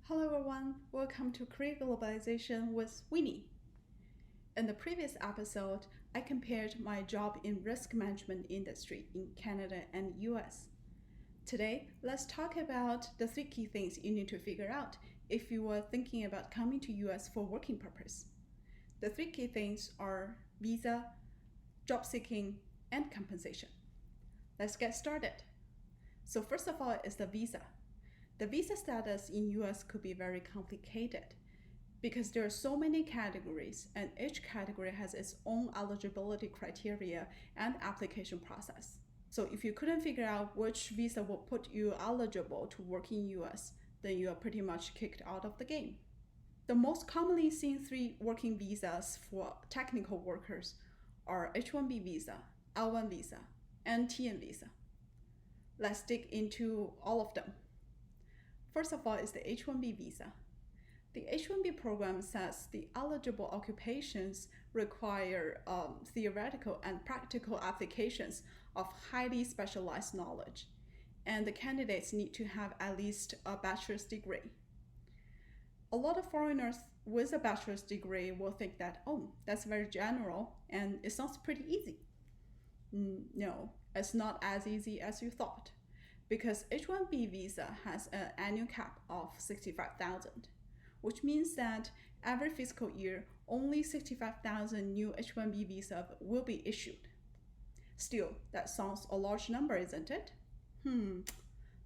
Hello everyone, welcome to Career Globalization with Winnie. In the previous episode, I compared my job in risk management industry in Canada and US. Today, let's talk about the 3 key things you need to figure out if you are thinking about coming to US for working purpose. The 3 key things are visa, job seeking, and compensation. Let's get started. So first of all is the visa. The visa status in US could be very complicated because there are so many categories and each category has its own eligibility criteria and application process. So if you couldn't figure out which visa will put you eligible to work in US, then you are pretty much kicked out of the game. The most commonly seen 3 working visas for technical workers are H-1B visa, L-1 visa, and TN visa. Let's dig into all of them. First of all is the H-1B visa. The H-1B program says the eligible occupations require theoretical and practical applications of highly specialized knowledge, and the candidates need to have at least a bachelor's degree. A lot of foreigners with a bachelor's degree will think that, oh, that's very general and it sounds pretty easy. No, it's not as easy as you thought, because H-1B visa has an annual cap of 65,000, which means that every fiscal year, only 65,000 new H-1B visas will be issued. Still, that sounds a large number, isn't it?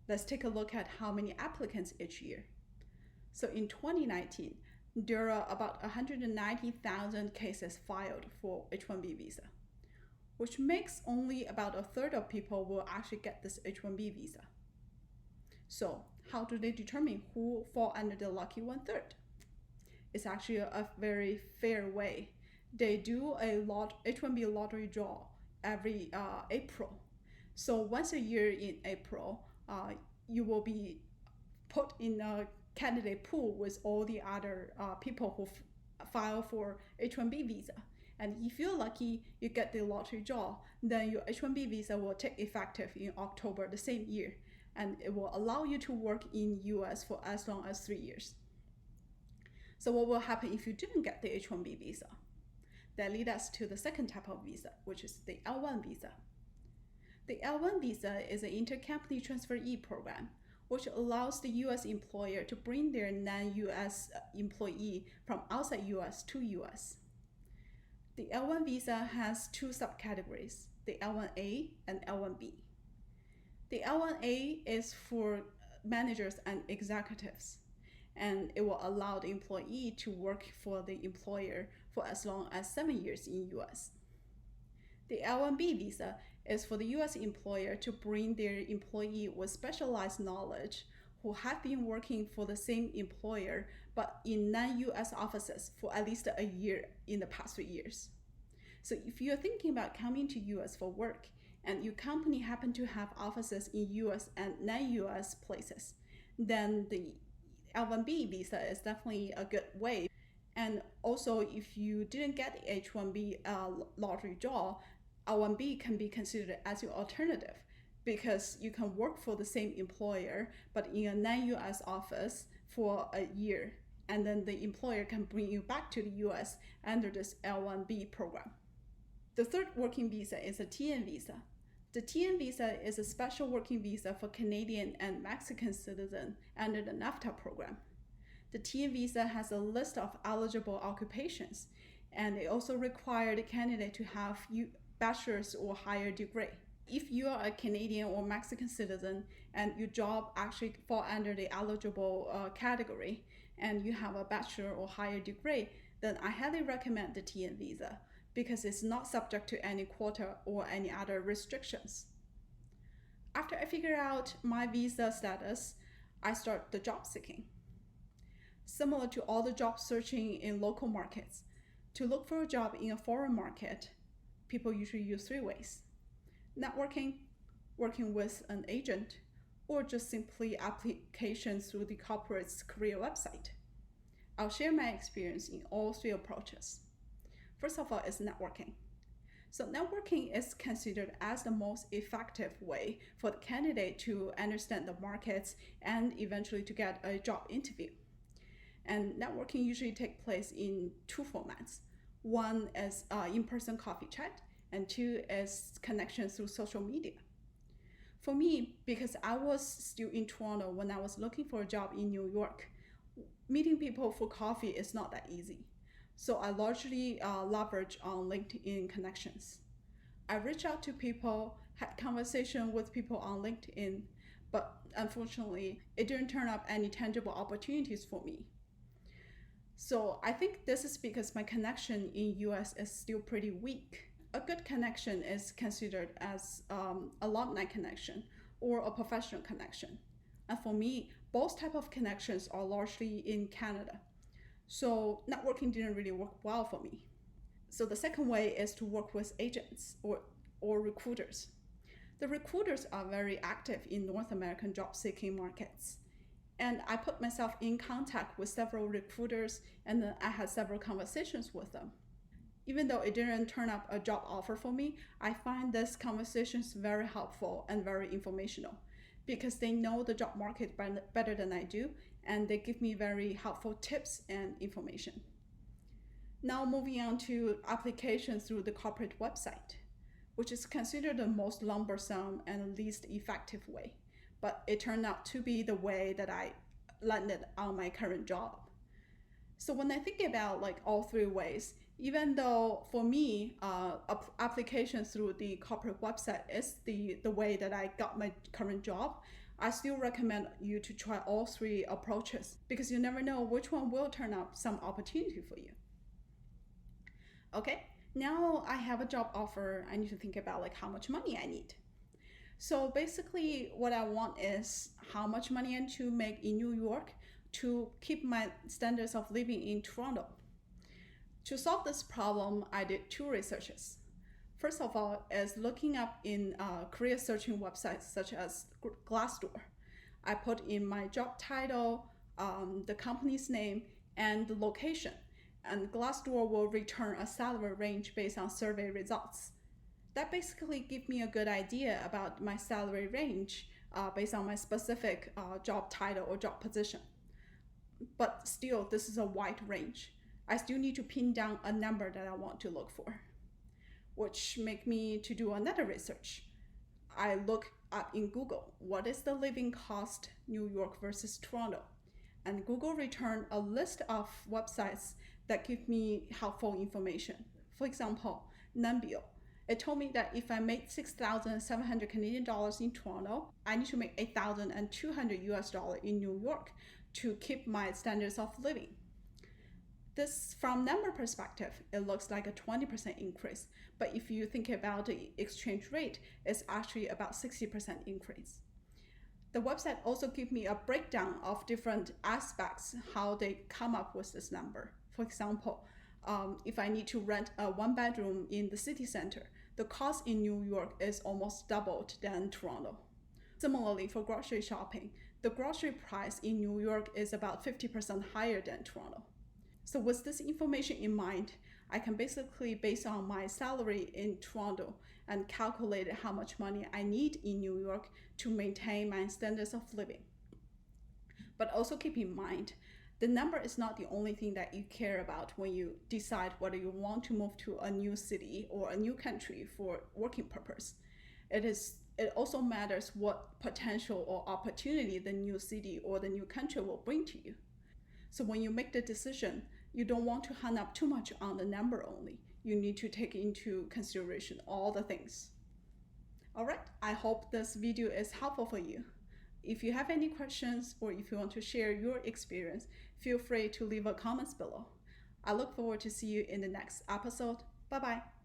Let's take a look at how many applicants each year. So in 2019, there are about 190,000 cases filed for H-1B visa, which makes only about a third of people will actually get this H-1B visa. So how do they determine who fall under the lucky 1/3? It's actually a very fair way. They do a H-1B lottery draw every April. So once a year in April, you will be put in a candidate pool with all the other people who file for H-1B visa. And if you're lucky, you get the lottery draw, then your H-1B visa will take effective in October the same year, and it will allow you to work in US for as long as 3 years. So what will happen if you didn't get the H-1B visa? That leads us to the second type of visa, which is the L-1 visa. The L-1 visa is an intercompany transferee program, which allows the US employer to bring their non-US employee from outside US to US. The L-1 visa has 2 subcategories, the L-1A and L-1B. The L-1A is for managers and executives, and it will allow the employee to work for the employer for as long as 7 years in US. The L-1B visa is for the US employer to bring their employee with specialized knowledge who have been working for the same employer but in non-US offices for at least a year in the past 3 years. So if you're thinking about coming to US for work and your company happen to have offices in US and non-US places, then the L-1B visa is definitely a good way. And also, if you didn't get the H-1B lottery draw, L-1B can be considered as your alternative, because you can work for the same employer but in a non-US office for a year, and then the employer can bring you back to the US under this L-1B program. The third working visa is a TN visa. The TN visa is a special working visa for Canadian and Mexican citizens under the NAFTA program. The TN visa has a list of eligible occupations, and it also requires the candidate to have bachelor's or higher degree. If you are a Canadian or Mexican citizen and your job actually fall under the eligible category and you have a bachelor or higher degree, then I highly recommend the TN visa because it's not subject to any quota or any other restrictions. After I figure out my visa status, I start the job seeking. Similar to all the job searching in local markets, to look for a job in a foreign market, people usually use 3 ways: networking, working with an agent, or just simply applications through the corporate's career website. I'll share my experience in all 3 approaches. First of all is networking. So networking is considered as the most effective way for the candidate to understand the markets and eventually to get a job interview. And networking usually takes place in two formats. One is in-person coffee chat, and two is connection through social media. For me, because I was still in Toronto when I was looking for a job in New York, meeting people for coffee is not that easy. So I largely leverage on LinkedIn connections. I reached out to people, had conversation with people on LinkedIn, but unfortunately, it didn't turn up any tangible opportunities for me. So I think this is because my connection in US is still pretty weak. A good connection is considered as alumni connection or a professional connection. And for me, both type of connections are largely in Canada. So networking didn't really work well for me. So the second way is to work with agents or recruiters. The recruiters are very active in North American job seeking markets. And I put myself in contact with several recruiters, and then I had several conversations with them. Even though it didn't turn up a job offer for me, I find these conversations very helpful and very informational because they know the job market better than I do, and they give me very helpful tips and information. Now moving on to applications through the corporate website, which is considered the most cumbersome and least effective way, but it turned out to be the way that I landed on my current job. So when I think about like all three ways, even though for me, application through the corporate website is the way that I got my current job, I still recommend you to try all three approaches because you never know which one will turn up some opportunity for you. Okay, now I have a job offer. I need to think about like how much money I need. So basically what I want is how much money I need to make in New York to keep my standards of living in Toronto. To solve this problem, I did two researches. First of all, is looking up in career searching websites such as Glassdoor. I put in my job title, the company's name, and the location, and Glassdoor will return a salary range based on survey results. That basically gives me a good idea about my salary range based on my specific job title or job position. But still, this is a wide range. I still need to pin down a number that I want to look for, which make me to do another research. I look up in Google, what is the living cost New York versus Toronto? And Google returned a list of websites that give me helpful information. For example, Numbeo. It told me that if I make 6,700 Canadian dollars in Toronto, I need to make 8,200 US dollars in New York to keep my standards of living. This, from number perspective, it looks like a 20% increase, but if you think about the exchange rate, it's actually about 60% increase. The website also gives me a breakdown of different aspects, how they come up with this number. For example, if I need to rent a one bedroom in the city center, the cost in New York is almost doubled than Toronto. Similarly, for grocery shopping, the grocery price in New York is about 50% higher than Toronto. So with this information in mind, I can basically, based on my salary in Toronto, and calculate how much money I need in New York to maintain my standards of living. But also keep in mind, the number is not the only thing that you care about when you decide whether you want to move to a new city or a new country for working purpose. It also matters what potential or opportunity the new city or the new country will bring to you. So when you make the decision, you don't want to hang up too much on the number only. You need to take into consideration all the things. All right, I hope this video is helpful for you. If you have any questions or if you want to share your experience, feel free to leave a comments below. I look forward to see you in the next episode. Bye-bye.